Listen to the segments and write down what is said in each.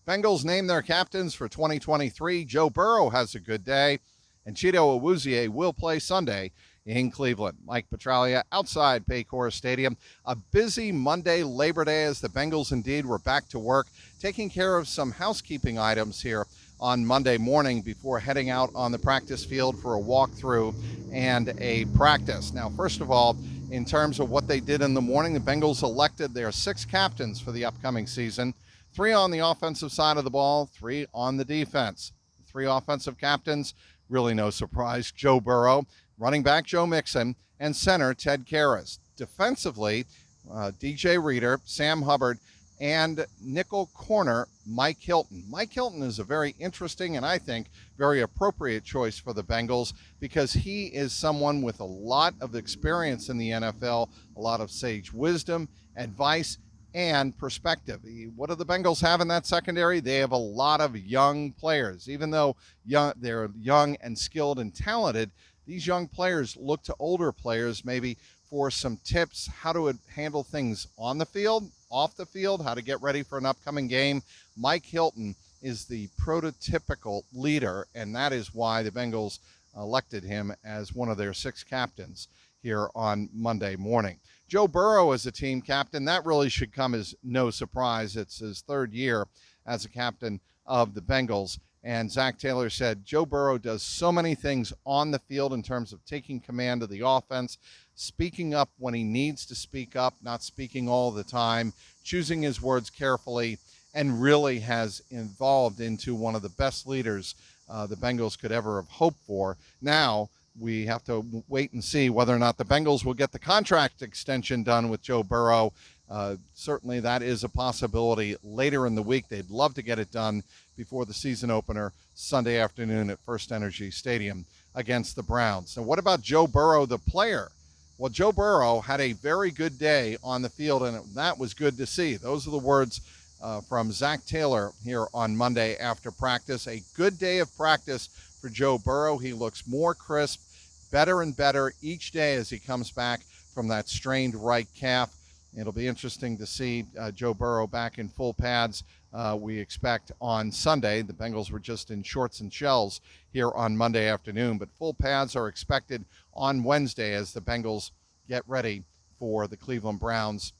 Bengals name their captains for 2023. Joe Burrow has a good day, and Chido Awuzie will play Sunday in Cleveland. Mike Petraglia outside Paycor Stadium. A busy Monday, Labor Day, as the Bengals indeed were back to work, taking care of some housekeeping items here on Monday morning before heading out on the practice field for a walkthrough and a practice. Now, first of all, in terms of what they did in the morning, the Bengals elected their 6 captains for the upcoming season. 3 on the offensive side of the ball, 3 on the defense. 3 offensive captains, really no surprise. Joe Burrow, running back Joe Mixon, and center Ted Karras. Defensively, DJ Reader, Sam Hubbard, and nickel corner Mike Hilton. Mike Hilton is a very interesting and I think very appropriate choice for the Bengals because he is someone with a lot of experience in the NFL, a lot of sage wisdom, advice, and perspective. What do the Bengals have in that secondary? They have a lot of young players. Even though they're young and skilled and talented, these young players look to older players maybe for some tips, how to handle things on the field, off the field, how to get ready for an upcoming game. Mike Hilton is the prototypical leader, and that is why the Bengals elected him as one of their 6 captains here on Monday morning. Joe Burrow as a team captain, that really should come as no surprise. It's his 3rd year as a captain of the Bengals. And Zach Taylor said Joe Burrow does so many things on the field in terms of taking command of the offense, speaking up when he needs to speak up, not speaking all the time, choosing his words carefully, and really has evolved into one of the best leaders the Bengals could ever have hoped for. Now, we have to wait and see whether or not the Bengals will get the contract extension done with Joe Burrow. Certainly that is a possibility later in the week. They'd love to get it done before the season opener Sunday afternoon at First Energy Stadium against the Browns. Now, what about Joe Burrow, the player? Well, Joe Burrow had a very good day on the field, and that was good to see. Those are the words from Zach Taylor here on Monday after practice. A good day of practice for Joe Burrow. He looks more crisp, better and better each day as he comes back from that strained right calf. It'll be interesting to see Joe Burrow back in full pads, we expect, on Sunday. The Bengals were just in shorts and shells here on Monday afternoon, but full pads are expected on Wednesday as the Bengals get ready for the Cleveland Browns.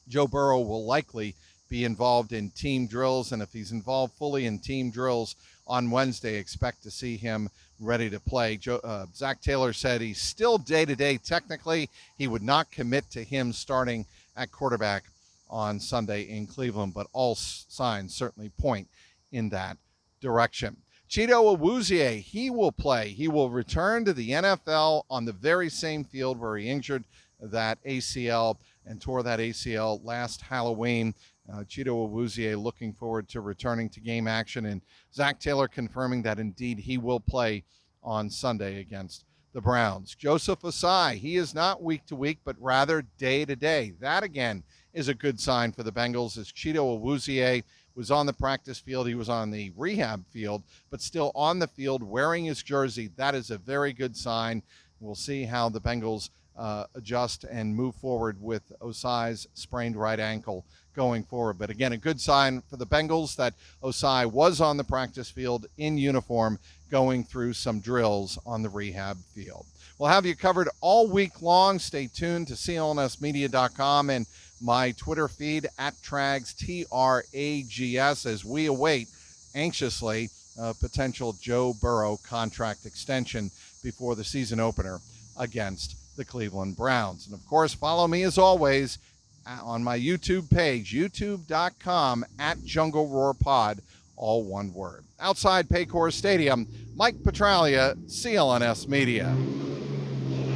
Joe Burrow will likely be involved in team drills, and if he's involved fully in team drills on Wednesday, expect to see him ready to play. Zach Taylor said he's still day-to-day technically. He would not commit to him starting at quarterback on Sunday in Cleveland, but all signs certainly point in that direction. Chido Awuzie, he will play. He will return to the NFL on the very same field where he injured that ACL and tore that ACL last Halloween. Chido Awuzie looking forward to returning to game action, and Zach Taylor confirming that indeed he will play on Sunday against the Browns. Joseph Ossai, he is not week to week, but rather day to day. That again is a good sign for the Bengals, as Chido Awuzie was on the practice field. He was on the rehab field, but still on the field wearing his jersey. That is a very good sign. We'll see how the Bengals adjust and move forward with Ossai's sprained right ankle going forward. But again, a good sign for the Bengals that Ossai was on the practice field in uniform going through some drills on the rehab field. We'll have you covered all week long. Stay tuned to clnsmedia.com and my Twitter feed at Trags, Trags, as we await anxiously a potential Joe Burrow contract extension before the season opener against the Cleveland Browns. And of course, follow me as always on my YouTube page, youtube.com at Jungle Roar Pod, all one word. Outside Paycor Stadium, Mike Petraglia, CLNS Media.